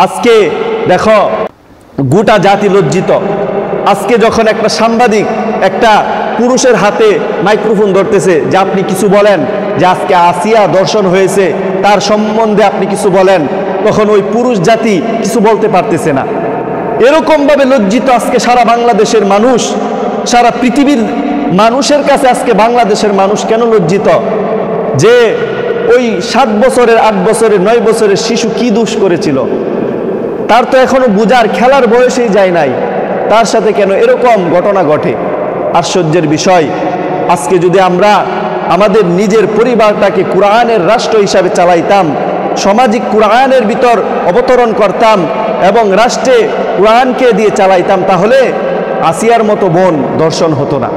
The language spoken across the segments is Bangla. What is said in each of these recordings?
আজকে দেখো গোটা জাতি লজ্জিত। আজকে যখন একটা সাংবাদিক একটা পুরুষের হাতে মাইক্রোফোন ধরতেছে যে আপনি কিছু বলেন, যে আজকে আসিয়া দর্শন হয়েছে তার সম্বন্ধে আপনি কিছু বলেন, তখন ওই পুরুষ জাতি কিছু বলতে পারতেছে না। এরকমভাবে লজ্জিত আজকে সারা বাংলাদেশের মানুষ, সারা পৃথিবীর মানুষের কাছে আজকে বাংলাদেশের মানুষ কেন লজ্জিত? যে ওই 7 বছরের 8 বছরের 9 বছরের শিশু কি দোষ করেছিল, তার তো এখনো বুঝার খেলার বয়সেই যায় নাই, তার সাথে কেন এরকম ঘটনা ঘটে? আশ্চর্যের বিষয়। আজকে যদি আমরা আমাদের নিজের পরিবারটাকে কোরআনের রাষ্ট্র হিসাবে চালাইতাম, সামাজিক কোরআনের ভিতর অবতরণ করতাম এবং রাষ্ট্রে কোরআনকে দিয়ে চালাইতাম, তাহলে আসিয়ার মতো বোন দর্শন হতো না।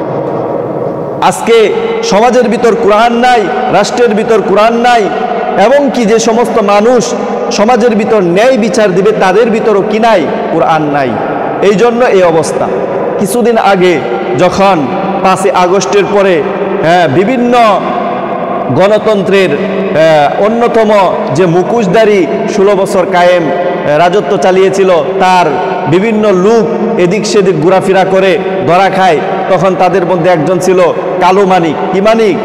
আজকে সমাজের ভিতর কোরআন নাই, রাষ্ট্রের ভিতর কোরআন নাই, এবং কি যে সমস্ত মানুষ সমাজের ভিতর ন্যায় বিচার দিবে তাদের ভিতরও কি নাই? কোরআন নাই। এই জন্য এই অবস্থা। কিছুদিন আগে যখন 5ই আগস্টের পরে বিভিন্ন গণতন্ত্রের অন্যতম যে মুখোশধারী 16 বছর কায়েম রাজত্ব চালিয়েছিল, তার বিভিন্ন লোক এদিক সেদিক ঘোরাফেরা করে ধরা খায়, তখন তাদের মধ্যে একজন ছিল কালো মানিক। কি মানিক?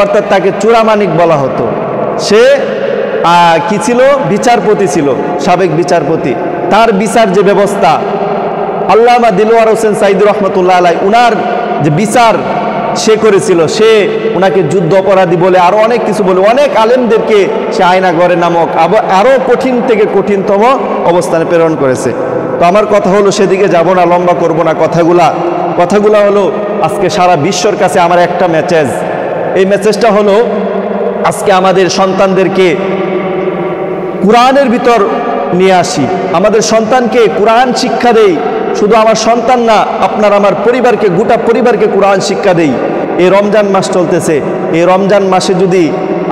অর্থাৎ তাকে চূড়া মানিক বলা হতো। সে কি ছিল? বিচারপতি ছিল, সাবেক বিচারপতি। তার বিচার যে ব্যবস্থা, আল্লামা দিলওয়ার হোসেন সাইদুর রহমতুল্লাহ আলাই উনার যে বিচার সে করেছিল, সে ওনাকে যুদ্ধ অপরাধী বলে আরো অনেক কিছু বলে অনেক আলেমদেরকে সে আয়নাঘরে নামক আরো কঠিন থেকে কঠিনতম অবস্থানে প্রেরণ করেছে। তো আমার কথা হলো, সেদিকে যাব না, লম্বা করব না কথাগুলা হলো, আজকে সারা বিশ্বর কাছে আমার একটা মেসেজ। এই মেসেজটা হলো, আজকে আমাদের সন্তানদেরকে কোরআনের ভিতর নিয়ে আসি, আমাদের সন্তানকে কোরআন শিক্ষা দেই। শুধু আমার সন্তান না, আপনার আমার পরিবারকে, গোটা পরিবারকে কোরআন শিক্ষা দেই। এই রমজান মাস চলতেছে, এই রমজান মাসে যদি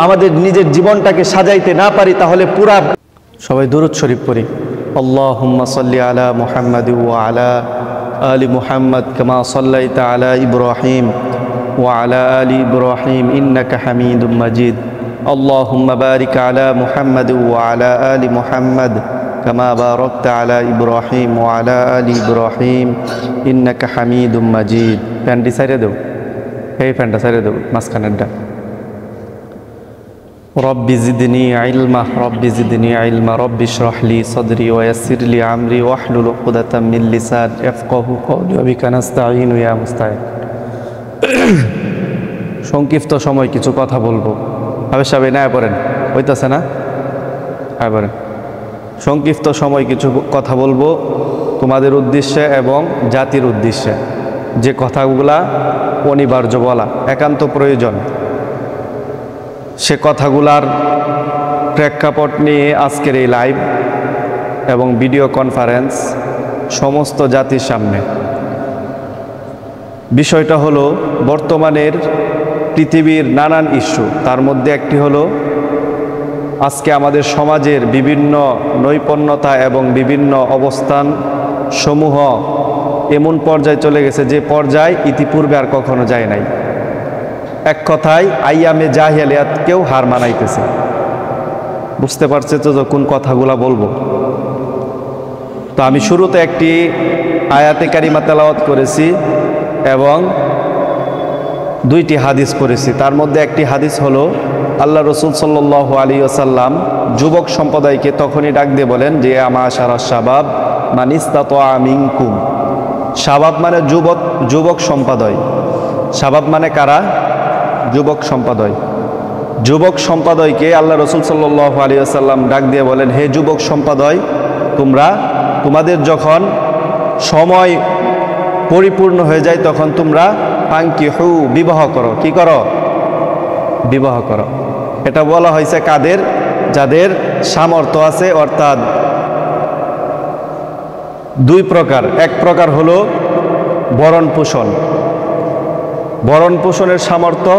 আমাদের নিজের জীবনটাকে সাজাইতে না পারি, তাহলে পুরা সবাই দুরূদ শরীফ পড়ি। আল্লাহুম্মা সাল্লি আলা মুহাম্মাদ ওয়া আলা আলি মুহাম্মাদ কামা সাল্লাইতা আলা ইব্রাহিম ওয়া আলা আলি ইব্রাহিম ইন্নাকা হামিদুম মাজিদ। আল্লাহুম্মা বারিক আলা মুহাম্মাদ ওয়া আলা আলি মুহাম্মাদ কামা বারাকতা আলা ইব্রাহিম ওয়া আলা আলি ইব্রাহিম ইন্নাকা হামিদুম মাজিদ। ফ্যানটি সাইরে দেব, এই ফ্যানটা সাইরে দেব, মাঝখানেরটা। রব্বি জিদনি ইলমা, রব্বি জিদনি ইলমা, রব্বি ইশরাহ লি সাদরি ওয়া ইয়াসসির লি আমরি ওয়াহলুল উকদাতাম মিন লিসানি ইয়াফকাহু কওলি ওয়া বিকা নাস্তাঈনু ইয়া মুস্তাঈন। সংক্ষিপ্ত সময় কিছু কথা বলবো। সবাই না পড়েন, হইতাছে না? হ্যাঁ পড়েন। সংক্ষিপ্ত সময় কিছু কথা বলবো তোমাদের উদ্দেশ্যে এবং জাতির উদ্দেশ্যে, যে কথাগুলা অনিবার্য বলা, একান্ত প্রয়োজন। সে কথাগুলার প্রেক্ষাপট নিয়ে আজকের এই লাইভ এবং ভিডিও কনফারেন্স সমস্ত জাতির সামনে। বিষয়টা হলো, বর্তমানের পৃথিবীর নানান ইস্যু, তার মধ্যে একটি হলো আজকে আমাদের সমাজের বিভিন্ন নৈপুণ্যতা এবং বিভিন্ন অবস্থান সমূহ এমন পর্যায়ে চলে গেছে, যে পর্যায়ে ইতিপূর্বে আর কখনো যায় নাই। এক কথায় আইয়ামে জাহিলিয়াতকেও হার মানাইতেছে। বুঝতে পারছে তো যখন কথাগুলা বলবো। তো আমি শুরুতে একটি আয়াতে কারিমা তেলাওয়াত করেছি এবং 2টি হাদিস পড়েছি। তার মধ্যে একটি হাদিস হলো, আল্লাহ রসুল সাল্লাল্লাহু আলাইহি ওয়াসাল্লাম যুবক সম্প্রদায়কে তখনই ডাক দিয়ে বলেন যে আমাশারা শাবাব মান ইসতাতা মিনকুম। শাবাব মানে যুবক সম্প্রদায়। শাবাব মানে কারা? যুবক সম্প্রদায়। যুবক সম্প্রদায়কে আল্লাহ রসুল সাল্লাল্লাহু আলাইহি ওয়াসাল্লাম ডাক দিয়ে বলেন, হে যুবক সম্প্রদায়, তোমাদের যখন সময় পরিপূর্ণ হয়ে যায় তখন তোমরা ফাঙ্কিহু, বিবাহ করো। কি করো? বিবাহ করো। এটা বলা হয়েছে কাদের? যাদের সামর্থ্য আছে, অর্থাৎ 2 প্রকার। এক প্রকার হলো ভরণ পোষণ। ভরণ পোষণের সামর্থ্য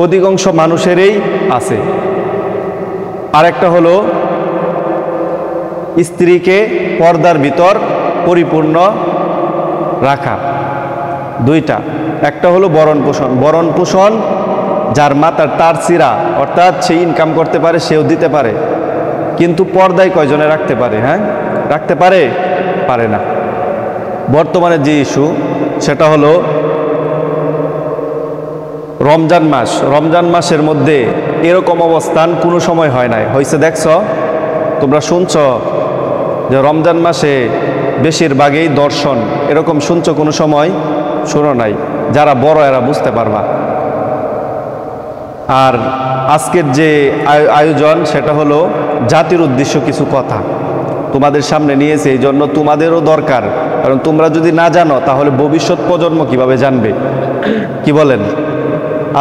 অধিকাংশ মানুষেরই আছে। আরেকটা হলো স্ত্রীকে পর্দার ভিতর পরিপূর্ণ রাখা। 2টা। একটা হলো ভরণ পোষণ। ভরণ পোষণ যার মাথার তার চিরা, অর্থাৎ সে ইনকাম করতে পারে, সেও দিতে পারে। কিন্তু পর্দায় কয়জনে রাখতে পারে? হ্যাঁ, রাখতে পারে? পারে না। বর্তমানে যে ইস্যু সেটা হলো রমজান মাস। রমজান মাসের মধ্যে এরকম অবস্থান কোনো সময় হয় নাই। হয়েছে দেখছ, তোমরা শুনছ যে রমজান মাসে বেশিরভাগই দর্শন, এরকম শুনছো কোনো সময়? শোনো নাই। যারা বড় এরা বুঝতে পারবা। আর আজকের যে আয়োজন সেটা হলো জাতির উদ্দেশ্য কিছু কথা তোমাদের সামনে নিয়েছে, এই জন্য তোমাদেরও দরকার, কারণ তোমরা যদি না জানো তাহলে ভবিষ্যৎ প্রজন্ম কিভাবে জানবে? কি বলেন?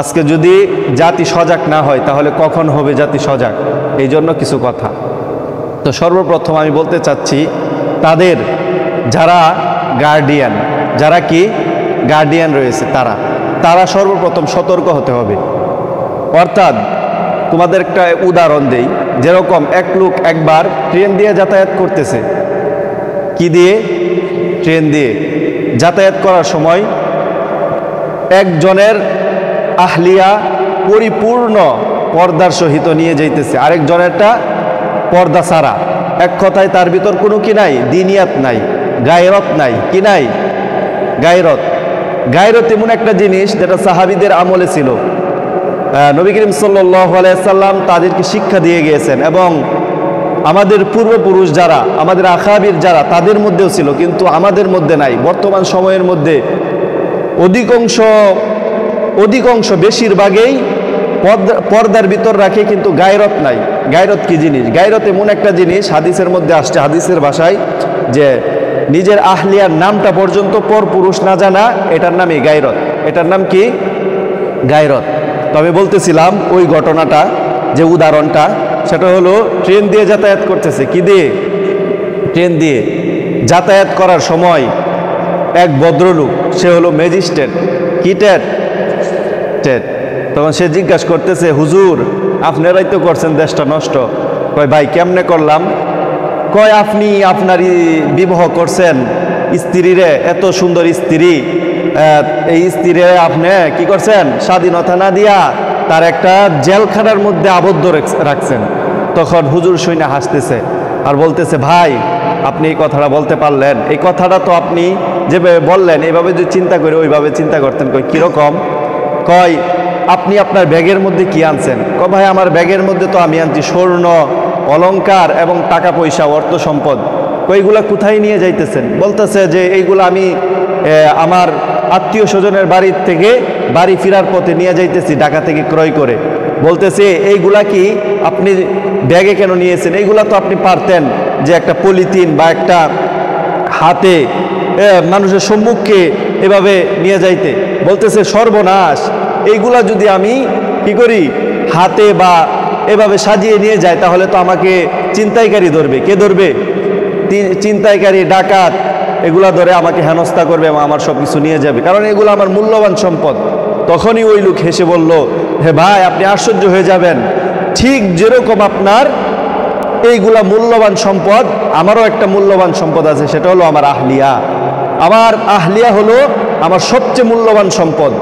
আজকে যদি জাতি সজাগ না হয় তাহলে কখন হবে জাতি সজাগ? এই জন্য কিছু কথা। তো সর্বপ্রথম আমি বলতে চাচ্ছি, তাদের যারা গার্ডিয়ান, যারা কি গার্ডিয়ান রয়েছে, তারা সর্বপ্রথম সতর্ক হতে হবে। অর্থাৎ তোমাদের একটা উদাহরণ দেই, যেরকম এক লোক একবার ট্রেন দিয়ে যাতায়াত করতেছে। কি দিয়ে? ট্রেন দিয়ে যাতায়াত করার সময় একজনের আহলিয়া পরিপূর্ণ পর্দার সহিত নিয়ে যাইতেছে, আরেকজনেরটা পর্দা ছাড়া। এক কথায় তার ভিতর কোনো কি নাই? দিনিয়াত নাই, গায়রত নাই। কি নাই? গায়রত। গায়রত এমন একটা জিনিস যেটা সাহাবীদের আমলে ছিল। নবী করিম সাল্লাল্লাহু আলাইহি সাল্লাম তাদেরকে শিক্ষা দিয়ে গিয়েছেন, এবং আমাদের পূর্বপুরুষ যারা, আমাদের আখাবির যারা, তাদের মধ্যেও ছিল, কিন্তু আমাদের মধ্যে নাই। বর্তমান সময়ের মধ্যে অধিকাংশ বেশিরভাগই পর্দার ভিতর রাখে, কিন্তু গায়রত নাই। গায়রত কি জিনিস? গায়রত এমন একটা জিনিস, হাদিসের মধ্যে আসছে, হাদিসের ভাষায়, যে নিজের আহলিয়ার নামটা পর্যন্ত পরপুরুষ না জানা, এটার নামই গায়রত। এটার নাম কি? গায়রত। তবে বলতেছিলাম ওই ঘটনাটা, যে উদাহরণটা, সেটা হলো ট্রেন দিয়ে যাতায়াত করতেছে। কি দিয়ে? ট্রেন দিয়ে যাতায়াত করার সময় এক ভদ্রলোক, সে হলো ম্যাজিস্ট্রেট। কি টেট? টেট। তখন সে জিজ্ঞাসা করতেছে, হুজুর আপনারাই তো করছেন দেশটা নষ্ট। কয় ভাই কেমনে করলাম? কয় আপনি আপনারই বিবাহ করছেন স্ত্রীরে, এত সুন্দর স্ত্রী, এই স্ত্রীরে আপনি কি করছেন? স্বাধীনতা না দিয়া তার একটা জেলখানার মধ্যে আবদ্ধ রাখছেন। তখন হুজুর শুনে হাসতেছে আর বলতেছে, ভাই আপনি এই কথাটা বলতে পারলেন? এই কথাটা তো আপনি যেভাবে বললেন, এইভাবে যদি চিন্তা করে ওইভাবে চিন্তা করতেন। কই কীরকম? কয় আপনি আপনার ব্যাগের মধ্যে কি আনছেন? কয় ভাই আমার ব্যাগের মধ্যে তো আমি আনছি স্বর্ণ, অলংকার এবং টাকা পয়সা, অর্থ সম্পদ। কইগুলা কোথায় নিয়ে যাইতেছেন? বলতেছে যে এইগুলো আমি আমার আত্মীয় স্বজনের বাড়ির থেকে বাড়ি ফেরার পথে নিয়ে যাইতেছি, ঢাকা থেকে ক্রয় করে। বলতেছে এইগুলা কি আপনি ব্যাগে কেন নিয়েছেন? এইগুলা তো আপনি পারতেন যে একটা পলিথিন বা একটা হাতে মানুষের সম্মুখে এভাবে নিয়ে যাইতে। বলতেছে সর্বনাশ, এইগুলা যদি আমি কি করি, হাতে বা এভাবে সাজিয়ে নিয়ে যায়, তাহলে তো আমাকে ছিনতাইকারী ধরবে। কে ধরবে? ছিনতাইকারী, ডাকাত, এগুলা ধরে আমাকে হেনস্থা করবে এবং আমার সব কিছু নিয়ে যাবে, কারণ এগুলো আমার মূল্যবান সম্পদ। তখনই ওই লোক হেসে বলল, হে ভাই আপনি আশ্চর্য হয়ে যাবেন, ঠিক যেরকম আপনার এইগুলা মূল্যবান সম্পদ, আমারও একটা মূল্যবান সম্পদ আছে, সেটা হলো আমার আহলিয়া। আমার আহলিয়া হলো আমার সবচেয়ে মূল্যবান সম্পদ।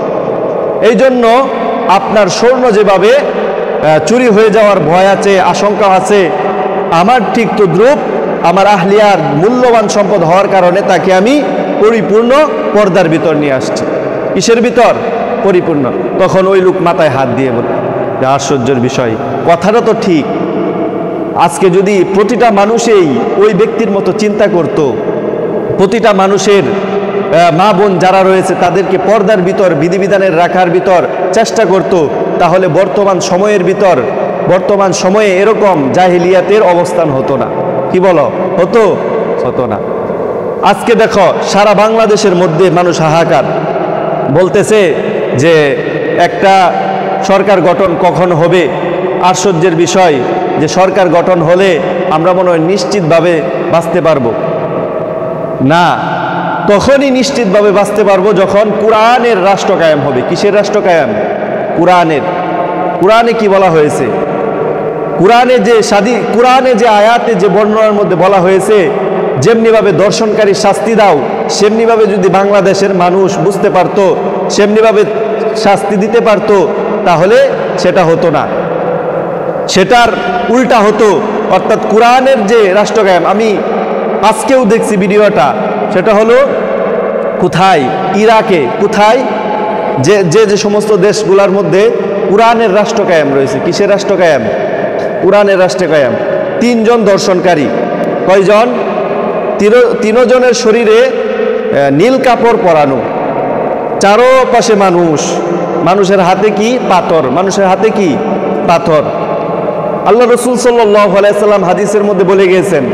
এই জন্য আপনার স্বর্ণ যেভাবে চুরি হয়ে যাওয়ার ভয় আছে, আশঙ্কা আছে, আমার ঠিক তদ্রূপ আমার আহলিয়ার মূল্যবান সম্পদ হওয়ার কারণে তাকে আমি পরিপূর্ণ পর্দার ভিতর নিয়ে আসছি। কিসের ভিতর? পরিপূর্ণ। তখন ওই লোক মাথায় হাত দিয়ে বলে, আশ্চর্যের বিষয়, কথাটা তো ঠিক। আজকে যদি প্রতিটা মানুষেই ওই ব্যক্তির মতো চিন্তা করত, প্রতিটা মানুষের মা বোন যারা রয়েছে তাদেরকে পর্দার ভিতর, বিধিবিধানের রাখার ভিতর চেষ্টা করত, তাহলে বর্তমান সময়ে এরকম জাহিলিয়াতের অবস্থান হতো না। কি বলো? হতো না। আজকে দেখো সারা বাংলাদেশের মধ্যে মানুষ হাহাকার, বলতেছে যে একটা সরকার গঠন কখন হবে? আশ্চর্যের বিষয় যে সরকার গঠন হলে আমরা মনে হয় নিশ্চিতভাবে বাঁচতে পারবো না। তখনই নিশ্চিতভাবে বাঁচতে পারবো যখন কুরআনের রাষ্ট্র কায়েম হবে। কিসের রাষ্ট্র কায়েম? কুরআনের। কুরআনে কি বলা হয়েছে? কুরআনে যে আয়াতে যে বর্ণনার মধ্যে বলা হয়েছে, যেমনিভাবে দর্শনকারী শাস্তি দাও, সেমনিভাবে যদি বাংলাদেশের মানুষ বুঝতে পারত, সেমনিভাবে শাস্তি দিতে পারত, তাহলে সেটা হতো না। সেটার উল্টা হতো অর্থাৎ কোরআনের যে রাষ্ট্র কায়েম, আমি আজকেও দেখছি ভিডিওটা, সেটা হলো কোথায়, ইরাকে, কোথায় যে যে যে সমস্ত দেশগুলোর মধ্যে কোরআনের রাষ্ট্র কায়েম রয়েছে। কিসের রাষ্ট্র কায়েম? কোরআনের রাষ্ট্র কায়েম। 3 জন দর্শনকারী, কয়জন? 3 জনের শরীরে নীল কাপড় পরানো, চারপাশে মানুষ, মানুষের হাতে কি? পাথর। মানুষের হাতে কি? পাথর। আল্লাহ রসুল সাল্লাল্লাহু আলাইহি সাল্লাম হাদিসের মধ্যে বলে গিয়েছেন,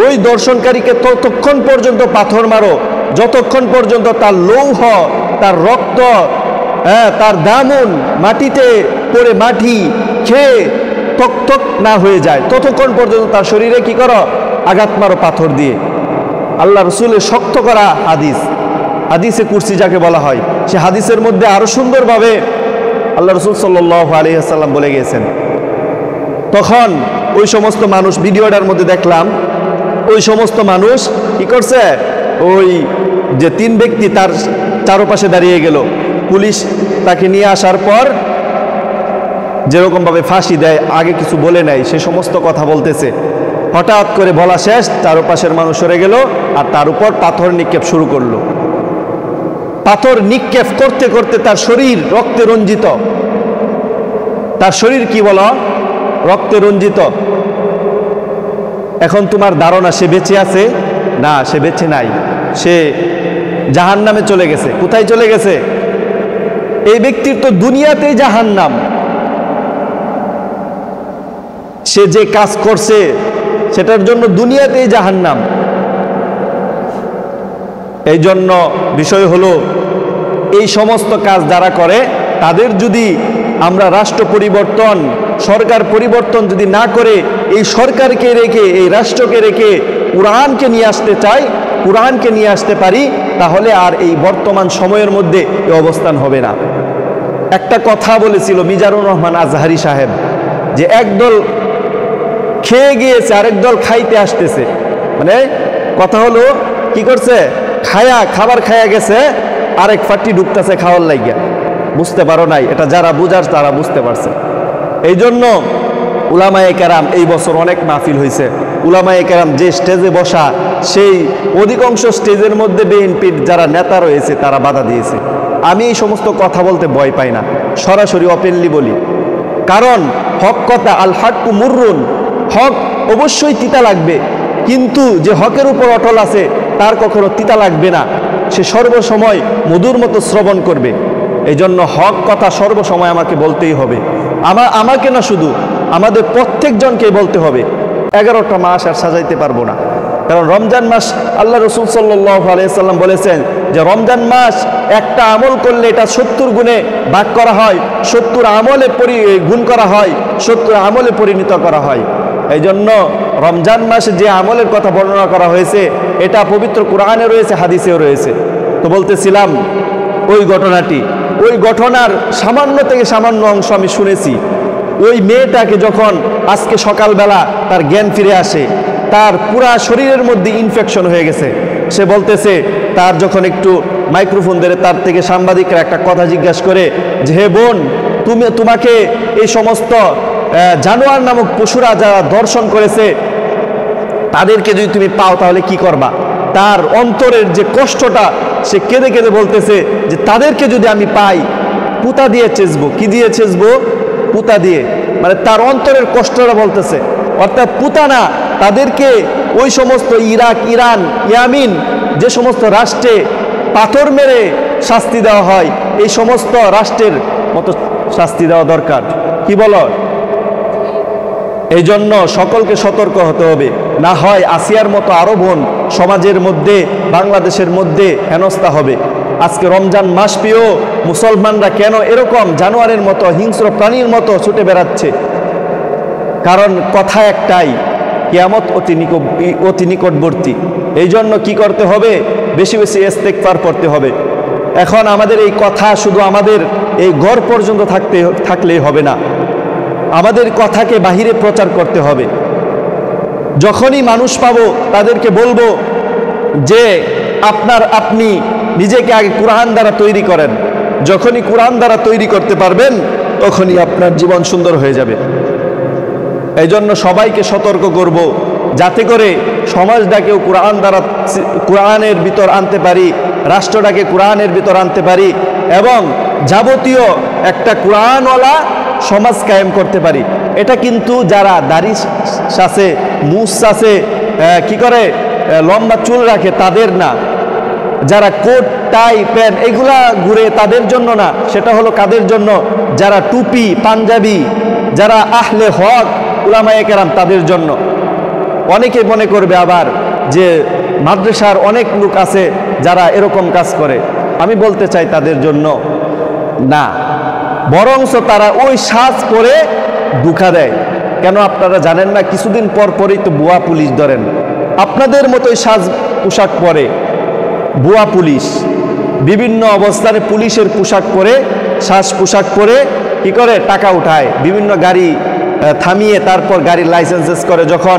ওই দর্শনকারীকে ততক্ষণ পর্যন্ত পাথর মারো যতক্ষণ পর্যন্ত তার লৌহ, তার রক্ত, তার দামন মাটিতে পড়ে মাটি খেয়ে তক না হয়ে যায়, ততক্ষণ পর্যন্ত তার শরীরে কি করো? আঘাত মারো পাথর দিয়ে। আল্লাহ রসুলের শক্ত করা হাদিস, হাদিসে কুরসি যাকে বলা হয়, সে হাদিসের মধ্যে আরো সুন্দরভাবে আল্লাহ রসুল সাল্লাল্লাহু আলাইহি ওয়াসাল্লাম বলে গিয়েছেন। তখন ওই সমস্ত মানুষ, ভিডিওটার মধ্যে দেখলাম, ওই সমস্ত মানুষ কি করছে? ওই যে 3 ব্যক্তি তার চারপাশে দাঁড়িয়ে গেল, পুলিশ তাকে নিয়ে আসার পর যেরকমভাবে ফাঁসি দেয়, আগে কিছু বলে নাই, সে সমস্ত কথা বলতেছে। হঠাৎ করে বলা শেষ, চারপাশের মানুষ সরে গেল, আর তার উপর পাথর নিক্ষেপ শুরু করলো। পাথর নিক্ষেপ করতে করতে তার শরীর রক্তে রঞ্জিত। তার শরীর কি বলো? রক্তে রঞ্জিত। এখন তোমার ধারণা সে বেঁচে আছে? না, সে বেঁচে নাই, সে জাহান্নামে চলে গেছে। কোথায় চলে গেছে? এই ব্যক্তির তো দুনিয়াতেই জাহান্নাম। সে যে কাজ করছে সেটার জন্য দুনিয়াতেই জাহান্নাম। এই জন্য বিষয় হলো, এই সমস্ত কাজ যারা করে তাদের যদি আমরা রাষ্ট্র পরিবর্তন, সরকার পরিবর্তন যদি না করে এই সরকারকে রেখে, এই রাষ্ট্রকে রেখে কোরআনকে নিয়ে আসতে চাই, কোরআনকে নিয়ে আসতে পারি, তাহলে আর এই বর্তমান সময়ের মধ্যে এই অবস্থান হবে না। একটা কথা বলেছিল মিজানুর রহমান আজহারি সাহেব, যে একদল খেয়ে গিয়েছে আরেক দল খাইতে আসতেছে। মানে কথা হলো, কি করছে? খাবার খায়া গেছে, আরেক ফাটি ঢুকতেছে খাওয়ার লাগিয়া। বুঝতে পারো নাই? এটা যারা বুঝার তারা বুঝতে পারছে। এই জন্য উলামায়ে কেরাম, এই বছর অনেক মাহফিল হয়েছে। উলামায়ে কেরাম যে স্টেজে বসা, সেই অধিকাংশ স্টেজের মধ্যে বিএনপির যারা নেতা রয়েছে তারা বাধা দিয়েছে। আমি এই সমস্ত কথা বলতে ভয় পাই না, সরাসরি ওপেনলি বলি। কারণ হক কথা, আল হাক্কু মুররুন, হক অবশ্যই তিতা লাগবে, কিন্তু যে হকের উপর অটল আছে তার কখনো তিতা লাগবে না, সে সর্বসময় মধুর মতো শ্রবণ করবে। এই জন্য হক কথা সর্বসময় আমাকে বলতেই হবে। আমাকে না, শুধু আমাদের প্রত্যেকজনকে বলতে হবে। 11টা মাস আর সাজাইতে পারবো না, কারণ রমজান মাস, আল্লাহ রসুল সাল্লাল্লাহু আলাইহি সাল্লাম বলেছেন যে রমজান মাস একটা আমল করলে এটা 70 গুণে ভাগ করা হয়, 70 আমলে গুণ করা হয়, 70 আমলে পরিণত করা হয়। এই জন্য রমজান মাসে যে আমলের কথা বর্ণনা করা হয়েছে এটা পবিত্র কোরআনে রয়েছে, হাদিসেও রয়েছে। তো বলতেছিলাম ওই ঘটনাটি, ওই ঘটনার সামান্য থেকে সামান্য অংশ আমি শুনেছি। ওই মেয়েটাকে যখন আজকে সকালবেলা তার জ্ঞান ফিরে আসে, তার পুরা শরীরের মধ্যে ইনফেকশন হয়ে গেছে। সে বলতেছে, তার যখন একটু মাইক্রোফোন ধরে তার থেকে সাংবাদিকরা একটা কথা জিজ্ঞাসা করে যে, হে বোন, তোমাকে এই সমস্ত জানোয়ার নামক পশুরা যারা দর্শন করেছে তাদেরকে যদি তুমি পাও তাহলে কি করবা? তার অন্তরের যে কষ্টটা, সে কেঁদে কেঁদে বলতেছে যে তাদেরকে যদি আমি পাই পুতা দিয়ে চেঁচবো। কি দিয়ে চেঁচবো? পুতা দিয়ে। মানে তার অন্তরের কষ্টটা বলতেছে, অর্থাৎ পুতা না, তাদেরকে ওই সমস্ত ইরাক, ইরান, ইয়ামিন যে সমস্ত রাষ্ট্রে পাথর মেরে শাস্তি দেওয়া হয়, এই সমস্ত রাষ্ট্রের মতো শাস্তি দেওয়া দরকার। কি বলো? এই জন্য সকলকে সতর্ক হতে হবে, না হয় আসিয়ার মতো আরো বোন সমাজের মধ্যে, বাংলাদেশের মধ্যে হেনস্থা হবে। আজকে রমজান মাস পেয়েও মুসলমানরা কেন এরকম জানোয়ারের মতো, হিংস্র প্রাণীর মতো ছুটে বেড়াচ্ছে? কারণ কথা একটাই, কিয়ামত অতি নিকটবর্তী। এই জন্য কি করতে হবে? বেশি বেশি ইস্তেগফার পড়তে হবে। এখন আমাদের এই কথা শুধু আমাদের এই ঘর পর্যন্ত থাকলেই হবে না, আমাদের কথাকে বাহিরে প্রচার করতে হবে। যখনই মানুষ পাবো তাদেরকে বলবো যে আপনি নিজেকে আগে কোরআন দ্বারা তৈরি করেন। যখনই কোরআন দ্বারা তৈরি করতে পারবেন তখনই আপনার জীবন সুন্দর হয়ে যাবে। এই জন্য সবাইকে সতর্ক করব, যাতে করে সমাজটাকেও কোরআনের ভিতর আনতে পারি, রাষ্ট্রটাকে কোরআনের ভিতর আনতে পারি এবং যাবতীয় একটা কোরআনওয়ালা সমাজ কায়েম করতে পারি। এটা কিন্তু যারা দাড়ি আছে, মুছ আছে, কি করে লম্বা চুল রাখে তাদের না, যারা কোট টাই প্যান্ট এগুলা ঘুরে তাদের জন্য না, সেটা হলো কাদের জন্য? যারা টুপি পাঞ্জাবি, যারা আহলে হক উলামায়ে কেরাম তাদের জন্য। অনেকে মনে করবে আবার যে মাদ্রাসার অনেক লোক আছে যারা এরকম কাজ করে। আমি বলতে চাই তাদের জন্য না, বরঞ্চ তারা ওই সাজ পরে ধোঁকা দেয়। কেন আপনারা জানেন না? কিছুদিন পর পরই তো ভুয়া পুলিশ ধরেন, আপনাদের মতোই সাজ পোশাক পরে ভুয়া পুলিশ বিভিন্ন অবস্থানে পুলিশের পোশাক পরে, সাজ পোশাক পরে কি করে টাকা উঠায়, বিভিন্ন গাড়ি থামিয়ে তারপর গাড়ির লাইসেন্স করে, যখন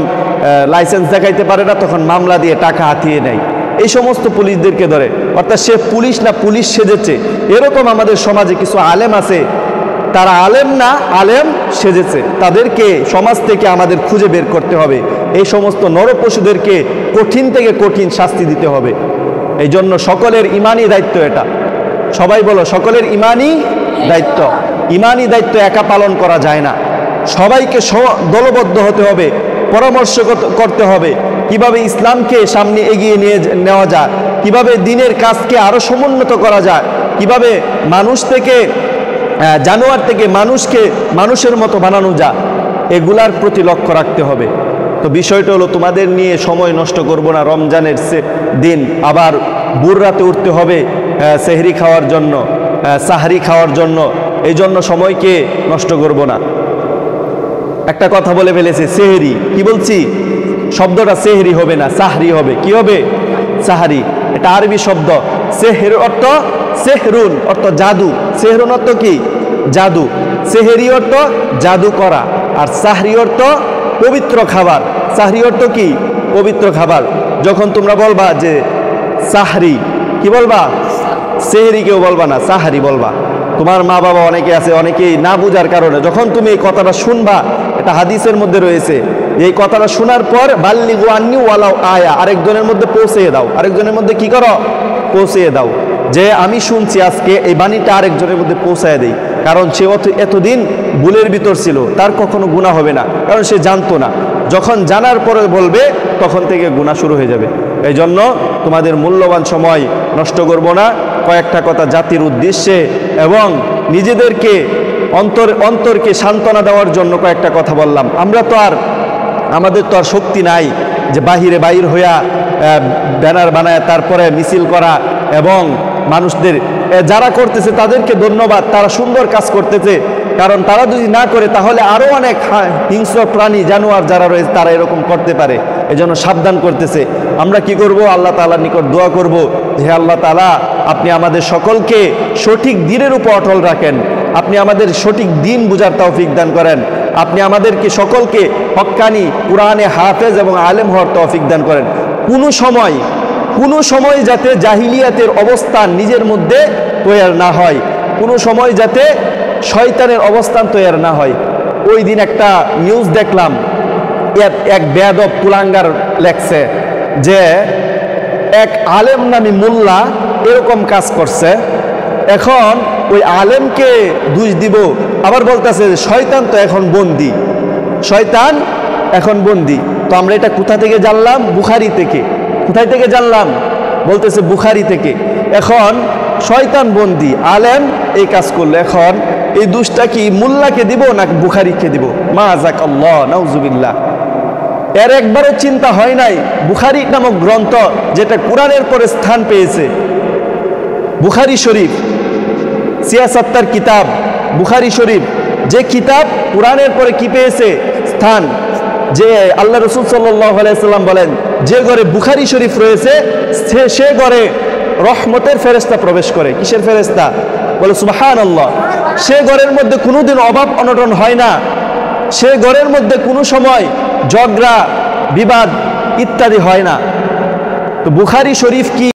লাইসেন্স দেখাইতে পারে না তখন মামলা দিয়ে টাকা হাতিয়ে নেয়। এই সমস্ত পুলিশদেরকে ধরে, অর্থাৎ সে পুলিশ না, পুলিশ সেজেছে। এরকম আমাদের সমাজে কিছু আলেম আছে, তারা আলেম না, আলেম সেজেছে। তাদেরকে সমাজ থেকে আমাদের খুঁজে বের করতে হবে। এই সমস্ত নরপশুদেরকে কঠিন থেকে কঠিন শাস্তি দিতে হবে। এই জন্য সকলের ইমানি দায়িত্ব এটা। সবাই বলো, সকলের ইমানি দায়িত্ব। ইমানি দায়িত্ব একা পালন করা যায় না, সবাইকে দলবদ্ধ হতে হবে, পরামর্শ করতে হবে কিভাবে ইসলামকে সামনে এগিয়ে নিয়ে নেওয়া যায়, কিভাবে দ্বীনের কাজকে আরো সমুন্নত করা যায়, কিভাবে মানুষ থেকে জানোয়ার থেকে মানুষকে মানুষের মতো বানানো যায়, এগুলার প্রতি লক্ষ্য রাখতে হবে। তো বিষয়টা হলো, তোমাদের নিয়ে সময় নষ্ট করব না। রমজানের দিন আবার ভোর রাতে উঠতে হবে সেহরি খাওয়ার জন্য, সাহরি খাওয়ার জন্য, এই জন্য সময়কে নষ্ট করব না। একটা কথা বলে ফেলেছে, সেহরি। কি বলছি? শব্দটা সেহরি হবে না, সাহরি হবে। কি হবে? সাহারি। এটা আরবি শব্দ। সেহর অর্থ সেহরুন, অর্থ জাদু। সেহরুন অর্থ কি? জাদু। সেহরি অর্থ জাদু করা। আর সাহরি অর্থ পবিত্র খাবার। সাহরি অর্থ কি? পবিত্র খাবার। যখন তোমরা বলবা যে সাহরি, কি বলবা? সেহরি কেউ বলবা না, সাহারি বলবা। তোমার মা বাবা অনেকে আছে, অনেকেই না বুঝার কারণে যখন তুমি এই কথাটা শুনবা, এটা হাদিসের মধ্যে রয়েছে, এই কথাটা শোনার পর বাল্লিগু আন্নি ওয়ালাউ আয়া, আরেকজনের মধ্যে পৌঁছিয়ে দাও। আরেকজনের মধ্যে কি করো? পৌঁছিয়ে দাও। যে আমি শুনছি আজকে, এই বাণীটা আরেকজনের মধ্যে পৌঁছায় দেই। কারণ সে এতদিন ভুলের ভিতর ছিল, তার কখনো গুনাহ হবে না, কারণ সে জানতো না। যখন জানার পরে বলবে তখন থেকে গুনাহ শুরু হয়ে যাবে। এই জন্য তোমাদের মূল্যবান সময় নষ্ট করব না। কয়েকটা কথা জাতির উদ্দেশ্যে এবং নিজেদেরকে অন্তরকে সান্ত্বনা দেওয়ার জন্য কয়েকটা কথা বললাম। আমাদের তো আর শক্তি নাই যে বাইর হইয়া ব্যানার বানায় তারপরে মিছিল করা, এবং মানুষদের যারা করতেছে তাদেরকে ধন্যবাদ, তারা সুন্দর কাজ করতেছে। কারণ তারা যদি না করে তাহলে আরও অনেক হিংস্র প্রাণী জানোয়ার যারা রয়েছে তারা এরকম করতে পারে। এজন্য সাবধান করতেছে। আমরা কি করব? আল্লাহ তাআলার নিকট দোয়া করব, যে আল্লাহ তাআলা আপনি আমাদের সকলকে সঠিক দ্বীনের উপর অটল রাখেন, আপনি আমাদের সঠিক দ্বীন বুঝার তৌফিক দান করেন, আপনি আমাদেরকে সকলকে হক্কানি কুরআনে হাফেজ এবং আলেম হওয়ার তৌফিক দান করেন। কোনো সময় যাতে জাহিলিয়াতের অবস্থান নিজের মধ্যে তৈরি না হয়, কোনো সময় যাতে শয়তানের অবস্থান তৈরি না হয়। ওই দিন একটা নিউজ দেখলাম, এক বেয়াদব কুলাঙ্গার লেখছে যে এক আলেম নামী মোল্লা এরকম কাজ করছে। এখন ওই আলেমকে দোষ দিব, আবার বলতেছে শয়তান তো এখন বন্দি, শয়তান এখন বন্দি। তো আমরা এটা কোথা থেকে জানলাম? বুখারী থেকে। কোথায় থেকে জানলাম? বলতেছে বুখারী থেকে। এখন শয়তান বন্দি, আলেম এই কাজ করলো, এখন এই দোষটা কি মোল্লাকে দিব না বুখারীকে দিব? মাযাকাল্লাহ, নাউজুবিল্লাহ। এর একবারও চিন্তা হয় নাই বুখারী নামক গ্রন্থ, যেটা কোরআনের পরে স্থান পেয়েছে, বুখারী শরীফ, সিয়াসাত্তার কিতাব বুখারী শরীফ, যে কিতাব কোরআনের পরে কি পেয়েছে? স্থান। যে আল্লাহ রাসূল সাল্লাল্লাহু আলাইহি সাল্লাম বলেন, যে ঘরে বুখারী শরীফ রয়েছে সে ঘরে রহমতের ফেরেশতা প্রবেশ করে। কিসের ফেরেশতা? বলে সুবহানাল্লাহ। সে ঘরের মধ্যে কোনোদিন অভাব অনটন হয় না, সে ঘরের মধ্যে কোনো সময় ঝগড়া বিবাদ ইত্যাদি হয় না। তো বুখারী শরীফ কি